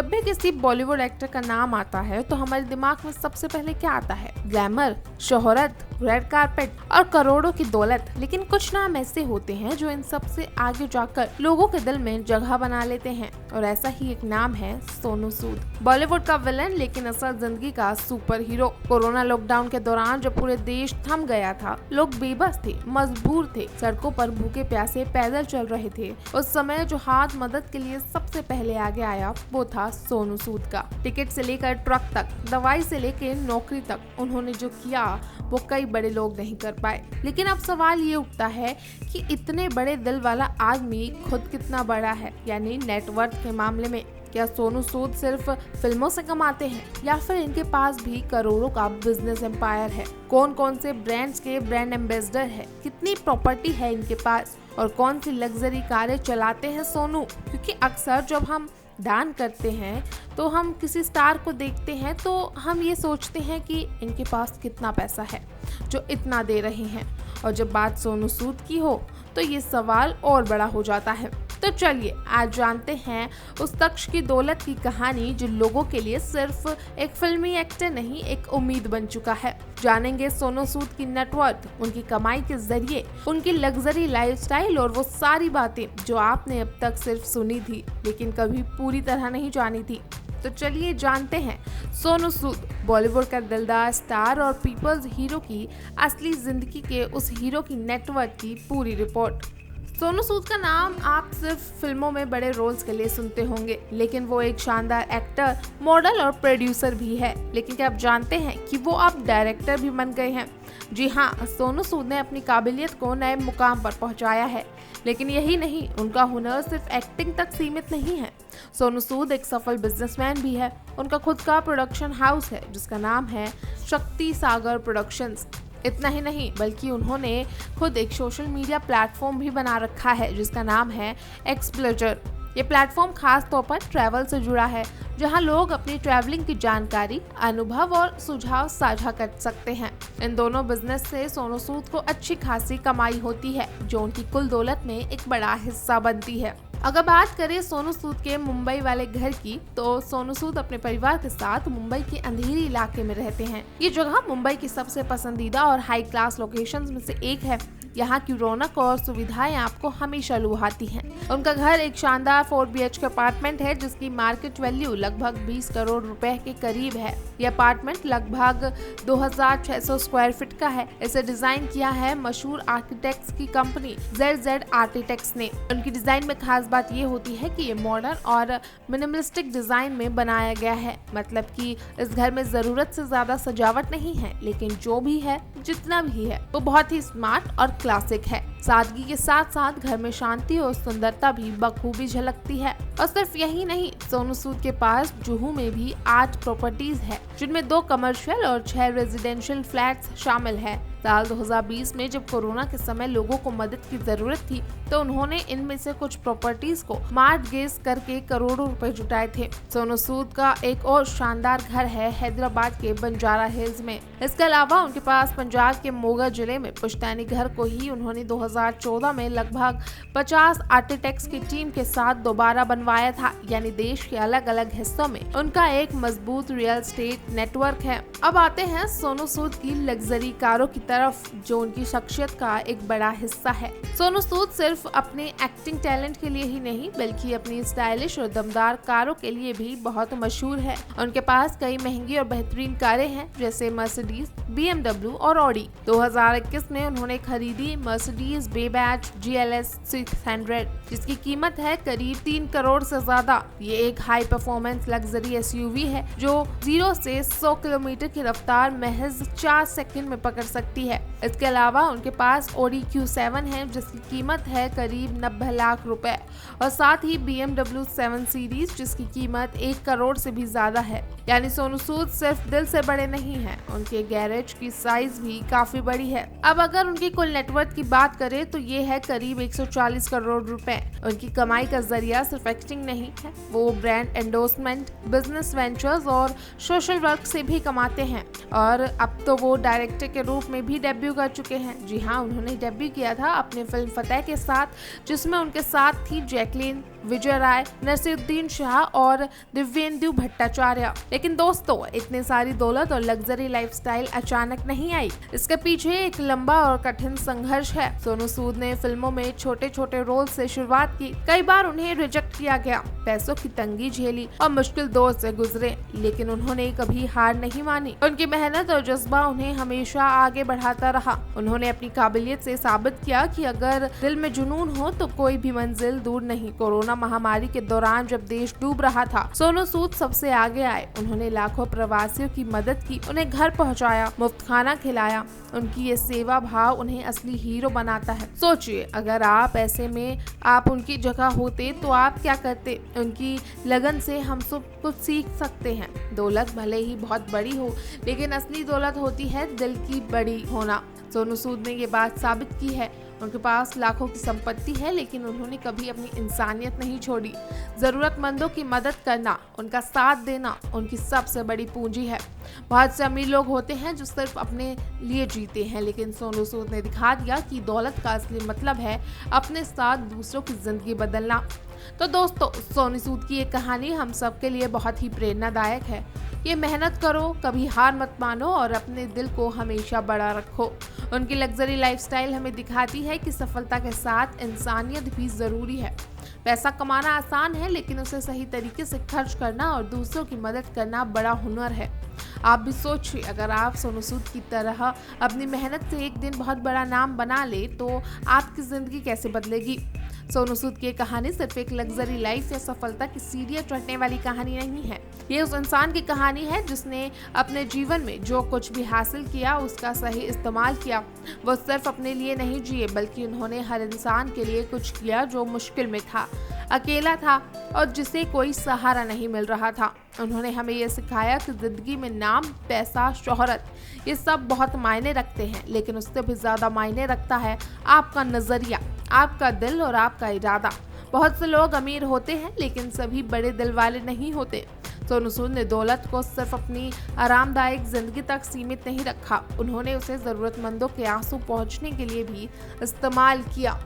जब भी किसी बॉलीवुड एक्टर का नाम आता है तो हमारे दिमाग में सबसे पहले क्या आता है? ग्लैमर, शोहरत, रेड कारपेट और करोड़ों की दौलत। लेकिन कुछ नाम ऐसे होते हैं जो इन सब से आगे जाकर लोगों के दिल में जगह बना लेते हैं, और ऐसा ही एक नाम है सोनू सूद। बॉलीवुड का विलन लेकिन असल जिंदगी का सुपर हीरो। कोरोना लॉकडाउन के दौरान जब पूरे देश थम गया था, लोग बेबस थे, मजबूर थे, सड़कों पर भूखे प्यासे पैदल चल रहे थे, उस समय जो हाथ मदद के लिए सबसे पहले आगे आया वो था सोनू सूद का। टिकट से लेकर ट्रक तक, दवाई से लेकर नौकरी तक, उन्होंने जो किया वो कई बड़े लोग नहीं कर पाए। लेकिन अब सवाल ये उठता है कि इतने बड़े दिल वाला आदमी खुद कितना बड़ा है, यानी नेटवर्थ के मामले में। क्या सोनू सूद सिर्फ फिल्मों से कमाते हैं या फिर इनके पास भी करोड़ों का बिजनेस एम्पायर है? कौन कौन से ब्रांड्स के ब्रांड एम्बेसडर है, कितनी प्रॉपर्टी है इनके पास, और कौन सी लग्जरी कारें चलाते हैं सोनू? क्योंकि अक्सर जब हम दान करते हैं तो हम किसी स्टार को देखते हैं तो हम ये सोचते हैं कि इनके पास कितना पैसा है जो इतना दे रहे हैं, और जब बात सोनू सूद की हो तो ये सवाल और बड़ा हो जाता है। तो चलिए आज जानते हैं उस शख्स की दौलत की कहानी जो लोगों के लिए सिर्फ एक फिल्मी एक्टर नहीं, एक उम्मीद बन चुका है। जानेंगे सोनू सूद की नेटवर्थ, उनकी कमाई के जरिए, उनकी लग्जरी लाइफस्टाइल और वो सारी बातें जो आपने अब तक सिर्फ सुनी थी लेकिन कभी पूरी तरह नहीं जानी थी। तो चलिए जानते हैं सोनू सूद, बॉलीवुड का दिलदार स्टार और पीपल्स हीरो की असली जिंदगी के उस हीरो की नेटवर्थ की पूरी रिपोर्ट। सोनू सूद का नाम आप सिर्फ फिल्मों में बड़े रोल्स के लिए सुनते होंगे, लेकिन वो एक शानदार एक्टर, मॉडल और प्रोड्यूसर भी है। लेकिन क्या आप जानते हैं कि वो अब डायरेक्टर भी बन गए हैं? जी हाँ, सोनू सूद ने अपनी काबिलियत को नए मुकाम पर पहुंचाया है। लेकिन यही नहीं, उनका हुनर सिर्फ एक्टिंग तक सीमित नहीं है। सोनू सूद एक सफल बिजनेसमैन भी है। उनका खुद का प्रोडक्शन हाउस है जिसका नाम है शक्ति सागर प्रोडक्शंस। इतना ही नहीं, बल्कि उन्होंने खुद एक सोशल मीडिया प्लेटफॉर्म भी बना रखा है जिसका नाम है एक्सप्लोजर। ये प्लेटफॉर्म खास तौर पर ट्रैवल से जुड़ा है, जहां लोग अपनी ट्रैवलिंग की जानकारी, अनुभव और सुझाव साझा कर सकते हैं। इन दोनों बिजनेस से सोनू सूद को अच्छी खासी कमाई होती है, जो उनकी कुल दौलत में एक बड़ा हिस्सा बनती है। अगर बात करें सोनू सूद के मुंबई वाले घर की, तो सोनू सूद अपने परिवार के साथ मुंबई के अंधेरी इलाके में रहते हैं। ये जगह मुंबई की सबसे पसंदीदा और हाई क्लास लोकेशंस में से एक है। यहाँ की रौनक और सुविधाएं आपको हमेशा लुभाती हैं। उनका घर एक शानदार 4 BHK अपार्टमेंट है जिसकी मार्केट वैल्यू लगभग 20 करोड़ रुपए के करीब है। यह अपार्टमेंट लगभग 2600 स्क्वायर फीट का है। इसे डिजाइन किया है मशहूर आर्किटेक्ट्स की कंपनी ZZ आर्किटेक्ट्स ने। उनकी डिजाइन में खास बात ये होती है कि ये मॉडर्न और मिनिमलिस्टिक डिजाइन में बनाया गया है। मतलब कि इस घर में जरूरत से ज्यादा सजावट नहीं है, लेकिन जो भी है, जितना भी है, वो बहुत ही स्मार्ट और क्लासिक है। सादगी के साथ साथ घर में शांति और सुंदरता भी बखूबी झलकती है। और सिर्फ यही नहीं, सोनू सूद के पास जुहू में भी 8 प्रॉपर्टीज है, जिनमें 2 कमर्शियल और 6 रेजिडेंशियल फ्लैट्स शामिल है। साल 2020 में जब कोरोना के समय लोगों को मदद की जरूरत थी, तो उन्होंने इनमें से कुछ प्रॉपर्टीज को मॉर्टगेज करके करोड़ों रुपए जुटाए थे। सोनू सूद का एक और शानदार घर है हैदराबाद के बंजारा हिल्स में। इसके अलावा उनके पास पंजाब के मोगा जिले में पुश्तैनी घर को ही उन्होंने 2014 में लगभग 50 आर्किटेक्ट्स की टीम के साथ दोबारा बनवाया था। यानी देश के अलग अलग हिस्सों में उनका एक मजबूत रियल एस्टेट नेटवर्क है। अब आते हैं सोनू सूद की लग्जरी कारों की तरफ, जो उनकी शख्सियत का एक बड़ा हिस्सा है। सोनू सूद सिर्फ अपने एक्टिंग टैलेंट के लिए ही नहीं, बल्कि अपनी स्टाइलिश और दमदार कारों के लिए भी बहुत मशहूर है। उनके पास कई महंगी और बेहतरीन कारें हैं, जैसे मर्सिडीज, BMW और ऑडी। 2021 में उन्होंने खरीदी मर्सिडीज बेबैच GLS 600, जिसकी कीमत है करीब 3 करोड़ से ज्यादा। ये एक हाई परफॉर्मेंस लग्जरी SUV है जो 0 से 100 किलोमीटर की रफ्तार महज 4 सेकंड में पकड़ सकती है। इसके अलावा उनके पास Audi Q7 है जिसकी कीमत है करीब 90 लाख रुपए, और साथ ही BMW 7 सीरीज जिसकी कीमत 1 करोड़ से भी ज्यादा है। यानी सोनू सूद सिर्फ दिल से बड़े नहीं हैं, उनके गैरेज की साइज भी काफी बड़ी है। अब अगर उनकी कुल नेटवर्थ की बात करें करें तो ये है करीब 140 करोड़ रुपए। उनकी कमाई का जरिया सिर्फ एक्टिंग नहीं है, वो ब्रांड एंडोर्समेंट, बिजनेस वेंचर्स और सोशल वर्क से भी कमाते हैं। और अब तो वो डायरेक्टर के रूप में भी डेब्यू कर चुके हैं। जी हाँ, उन्होंने डेब्यू किया था अपनी फिल्म फतेह के साथ, जिसमें उनके साथ थी जैकलीन, विजय राय, नसीरुद्दीन शाह और दिव्येंदु भट्टाचार्य। लेकिन दोस्तों, इतनी सारी दौलत और लग्जरी लाइफस्टाइल अचानक नहीं आई। इसके पीछे एक लंबा और कठिन संघर्ष है। सोनू सूद ने फिल्मों में छोटे छोटे रोल से शुरुआत की। कई बार उन्हें रिजेक्ट किया गया, पैसों की तंगी झेली और मुश्किल दौर से गुजरे, लेकिन उन्होंने कभी हार नहीं मानी। उनकी मेहनत और जज्बा उन्हें हमेशा आगे बढ़ाता रहा। उन्होंने अपनी काबिलियत से साबित किया कि अगर दिल में जुनून हो तो कोई भी मंजिल दूर नहीं। कोरोना महामारी के दौरान जब देश डूब रहा था, सोनू सूद सबसे आगे आए। उन्होंने लाखों प्रवासियों की मदद की, उन्हें घर पहुंचाया, मुफ्त खाना खिलाया। उनकी ये सेवा भाव उन्हें असली हीरो बनाता है। सोचिए, अगर आप ऐसे में आप उनकी जगह होते तो आप क्या करते? उनकी लगन से हम सब कुछ सीख सकते हैं। दौलत भले ही बहुत बड़ी हो, लेकिन असली दौलत होती है दिल की बड़ी होना। सोनू सूद ने ये बात साबित की है। उनके पास लाखों की संपत्ति है, लेकिन उन्होंने कभी अपनी इंसानियत नहीं छोड़ी। जरूरतमंदों की मदद करना, उनका साथ देना उनकी सबसे बड़ी पूंजी है। बहुत से अमीर लोग होते हैं जो सिर्फ अपने लिए जीते हैं, लेकिन सोनू सूद ने दिखा दिया कि दौलत का असली मतलब है अपने साथ दूसरों की जिंदगी बदलना। तो दोस्तों, सोनू सूद की ये कहानी हम सब के लिए बहुत ही प्रेरणादायक है। ये मेहनत करो, कभी हार मत मानो और अपने दिल को हमेशा बड़ा रखो। उनकी लग्जरी लाइफस्टाइल हमें दिखाती है कि सफलता के साथ इंसानियत भी जरूरी है। पैसा कमाना आसान है, लेकिन उसे सही तरीके से खर्च करना और दूसरों की मदद करना बड़ा हुनर है। आप भी सोचिए, अगर आप सोनू सूद की तरह अपनी मेहनत से एक दिन बहुत बड़ा नाम बना ले तो आपकी जिंदगी कैसे बदलेगी। सोनू सूद की कहानी सिर्फ एक लग्जरी लाइफ या सफलता की सीढ़ियां चढ़ने वाली कहानी नहीं है। ये उस इंसान की कहानी है जिसने अपने जीवन में जो कुछ भी हासिल किया उसका सही इस्तेमाल किया। वो सिर्फ अपने लिए नहीं जिए, बल्कि उन्होंने हर इंसान के लिए कुछ किया जो मुश्किल में था, अकेला था और जिसे कोई सहारा नहीं मिल रहा था। उन्होंने हमें ये सिखाया कि जिंदगी में नाम, पैसा, शोहरत ये सब बहुत मायने रखते हैं, लेकिन उससे भी ज्यादा मायने रखता है आपका नजरिया, आपका दिल और आपका इरादा। बहुत से लोग अमीर होते हैं, लेकिन सभी बड़े दिल वाले नहीं होते। सोनू सूद ने दौलत को सिर्फ अपनी आरामदायक जिंदगी तक सीमित नहीं रखा, उन्होंने उसे जरूरतमंदों के आंसू पहुंचने के लिए भी इस्तेमाल किया।